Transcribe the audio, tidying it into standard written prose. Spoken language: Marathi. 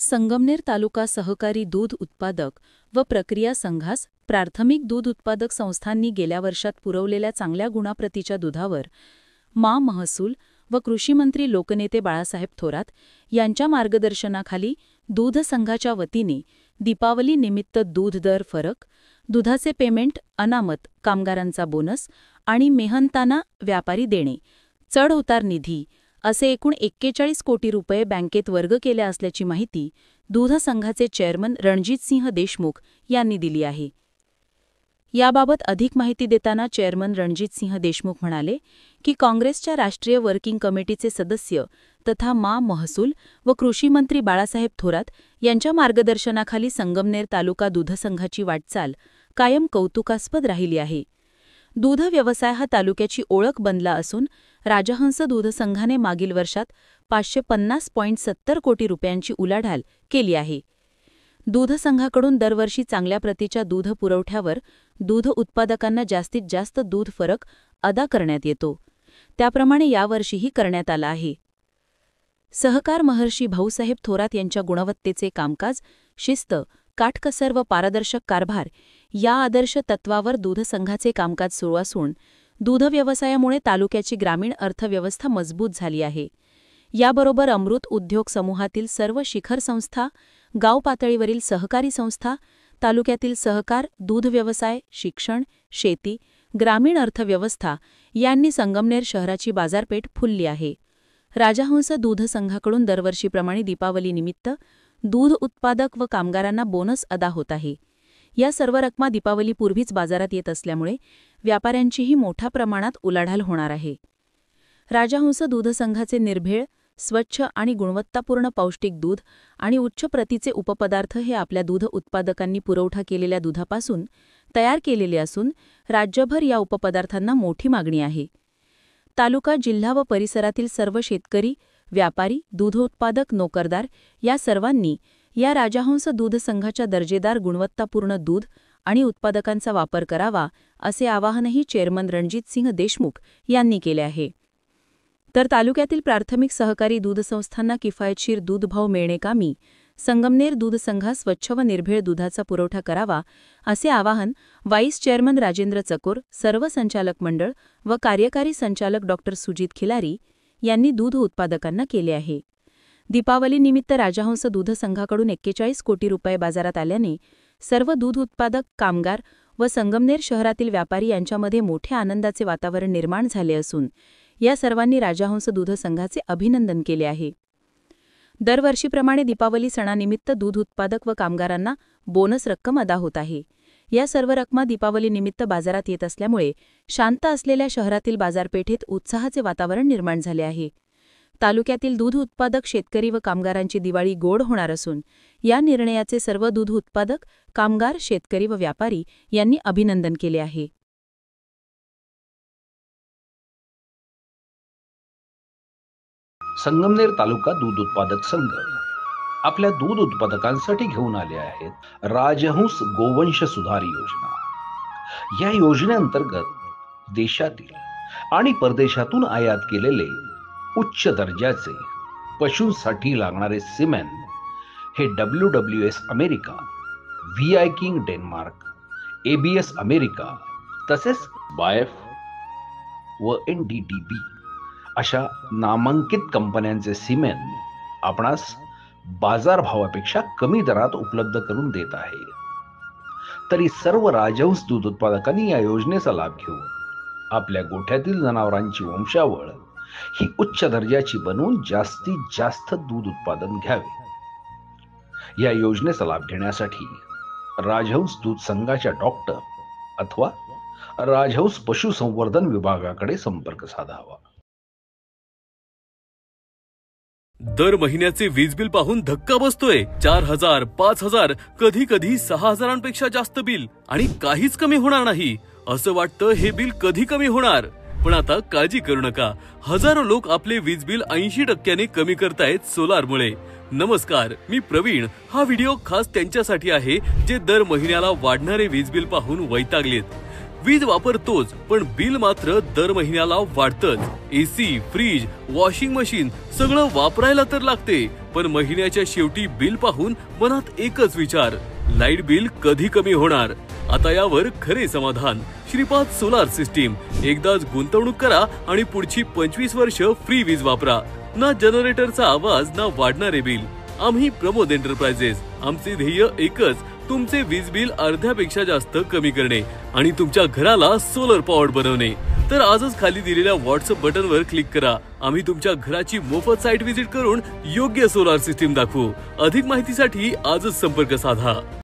संगमनेर तालुका सहकारी दूध उत्पादक व प्रक्रिया संघास प्राथमिक दूध उत्पादक संस्थांनी गेल्या वर्षात पुरवलेल्या चांगल्या गुणाप्रतीच्या दुधावर महसूल व कृषीमंत्री लोकनेते बाळासाहेब थोरात यांच्या मार्गदर्शनाखाली दूध संघाच्या वतीने दीपावली निमित्त दूध दर फरक, दुधाचे पेमेंट अनामत, कामगारांचा बोनस आणि मेहनताना व्यापारी देणे, चढउतार निधी असे एकूण 41 कोटी रुपये बँकेत वर्ग केले असल्याची माहिती दूध संघाचे चेअरमन रणजितसिंह देशमुख यांनी दिली आहे। याबाबत अधिक माहिती देताना चेअरमन रणजितसिंह देशमुख म्हणाले की काँग्रेसच्या राष्ट्रीय वर्किंग कमिटीचे सदस्य तथा महसूल व कृषी मंत्री बाळासाहेब थोरात यांच्या मार्गदर्शनाखाली संगमनेर तालुका दूध संघाची वाटचाल कायम कौतुकास्पद राहिली आहे। दूध व्यवसाय हा तालुक्याची ओळख बनला असून राजहंस दूध संघाने मागील वर्षात 550.70 कोटी रुपयांची उलाढाल केली आहे। दूध संघाकडून दरवर्षी चांगल्या प्रतीच्या दूध पुरवठ्यावर दूध उत्पादकांना जास्तीत जास्त दूध फरक अदा करण्यात येतो, त्याप्रमाणे यावर्षीही करण्यात आला आहे। सहकार महर्षी भाऊसाहेब थोरात यांच्या गुणवत्तेचे कामकाज, शिस्त, काटकसर व पारदर्शक कारभार या आदर्श तत्वावर दूध संघाचे कामकाज सुरू असून दूध व्यवसायामुळे तालुक्याची ग्रामीण अर्थव्यवस्था मजबूत झाली आहे। याबरोबर अमृत उद्योग समूहातील सर्व शिखर संस्था, गाव पातळीवरील सहकारी संस्था, तालुक्यातील सहकार, दूध व्यवसाय, शिक्षण, शेती, ग्रामीण अर्थव्यवस्था यांनी संगमनेर शहराची बाजारपेठ फुलली आहे। राजहंस दूध संघाकडून दरवर्षीप्रमाणे दीपावलीनिमित्त दूध उत्पादक व कामगारांना बोनस अदा होत आहे। या सर्व रकमा दीपावलीपूर्वीच बाजारात येत असल्यामुळे व्यापाऱ्यांचीही मोठ्या प्रमाणात उलाढाल होणार आहे। राजहंस दूध संघाचे निर्भेळ, स्वच्छ आणि गुणवत्तापूर्ण पौष्टिक दूध आणि उच्च प्रतीचे उपपदार्थ हे आपल्या दूध उत्पादकांनी पुरवठा केलेल्या दुधापासून तयार केलेले असून राज्यभर या उपपदार्थांना मोठी मागणी आहे। तालुका, जिल्हा व परिसरातील सर्व शेतकरी, व्यापारी, दूध उत्पादक, नोकरदार या सर्वांनी या राजहंस दूध संघाच्या दर्जेदार गुणवत्तापूर्ण दूध आणि उत्पादकांचा वापर करावा असे आवाहनही चेअरमन रणजितसिंह देशमुख यांनी केले आहे। तर तालुक्यातील प्राथमिक सहकारी दूध संस्थांना किफायतशीर दूध भाव मिळणेकामी संगमनेर दूध संघास स्वच्छ व निर्भेळ दुधाचा पुरवठा करावा असे आवाहन व्हाईस चेअरमन राजेंद्र चकोर, सर्व संचालक मंडळ व कार्यकारी संचालक डॉ. सुजित खिलारी यांनी दूध उत्पादकांना केले आहे। दीपावलीनिमित्त राजहंस दूध संघाकडून 41 कोटी रुपये बाजारात आल्याने सर्व दूध उत्पादक, कामगार व संगमनेर शहरातील व्यापारी यांच्यामध्ये मोठ्या आनंदाचे वातावरण निर्माण झाले असून या सर्वांनी राजहंस दूध संघाचे अभिनंदन केले आहे। दरवर्षीप्रमाणे दीपावली सणानिमित्त दूध उत्पादक व कामगारांना बोनस रक्कम अदा होत आहे। या सर्व रकमा दीपावलीनिमित्त बाजारात येत असल्यामुळे शांत असलेल्या शहरातील बाजारपेठेत उत्साहाचे वातावरण निर्माण झाले आहे। तालुक्यातील दूध उत्पादक शेतकरी व कामगारांची दिवाळी गोड होणार असून या निर्णयाचे सर्व दूध उत्पादक, कामगार, शेतकरी व व्यापारी यांनी अभिनंदन केले आहे। संगमनेर तालुका दूध उत्पादक संघ आपल्या दूध उत्पादकांसाठी घेऊन आले आहेत राजहंस गोवंश सुधार योजना। या योजनेअंतर्गत देशातील आणि परदेशातून आयात केलेले उच्च दर्जाचे पशूंसाठी लागणारे सिमेन हे WWS America, VI king Denmark, ABS America तसेच बायफ व NDDB अशा नामांकित कंपन्यांचे सिमेन आपणास बाजारभावापेक्षा कमी दरात उपलब्ध करून देत आहे। तरी सर्व राजहंस दूध उत्पादकांनी या योजनेचा लाभ घेऊन आपल्या गोठ्यातील जनावरांची वंशावळ ही उच्च दर्जाची बनवून जास्तीत जास्त दूध उत्पादन घ्यावे। या योजनेचा लाभ घेण्यासाठी राजहंस दूध संघाच्या डॉक्टर अथवा राजहंस पशुसंवर्धन विभागाकडे संपर्क साधावा। दर महिन्याचे वीज बिल पाहून धक्का बसतोय। 4000, 5000, कधी कधी 6000पेक्षा जास्त बिल आणि काहीच कमी होणार नाही असं वाटतं। हे बिल कधी कमी होणार? पण आता काळजी करू नका, हजारो लोक आपले वीज बिल 80% कमी करतायत सोलारमुळे। नमस्कार, मी प्रवीण। हा व्हिडिओ खास त्यांच्यासाठी आहे जे दर महिन्याला वाढणारे वीज बिल पाहून वैतागलेत। वीज वापरतोच, पण बिल मात्र दर महिन्याला वाढतच. एसी, फ्रीज, वॉशिंग मशीन सगळं वापरायला तर लागते, पण महिन्याच्या शेवटी बिल पाहून मनात एकच विचार, लाईट बिल कधी कमी होणार. आता यावर खरे समाधान. Shripad solar system. एकदाच गुंतवणूक करा आणि पुढची 25 वर्ष फ्री वीज वापरा. ना जनरेटरचा आवाज, ना वाढणारे बिल. आम्ही प्रमोद एंटरप्राइजेस. आमचे ध्येय एकच, तुमचे वीज बिल अर्ध्यापेक्षा जास्त कमी करणे आणि तुमच्या घराला सोलर पॉवर्ड बनवणे. तर आजच खाली दिलेल्या व्हॉट्सअप बटनवर क्लिक करा. आम्ही तुमच्या घराची मोफत साईट व्हिजिट करून योग्य सोलार सिस्टीम दाखवू. अधिक माहितीसाठी आजच संपर्क साधा.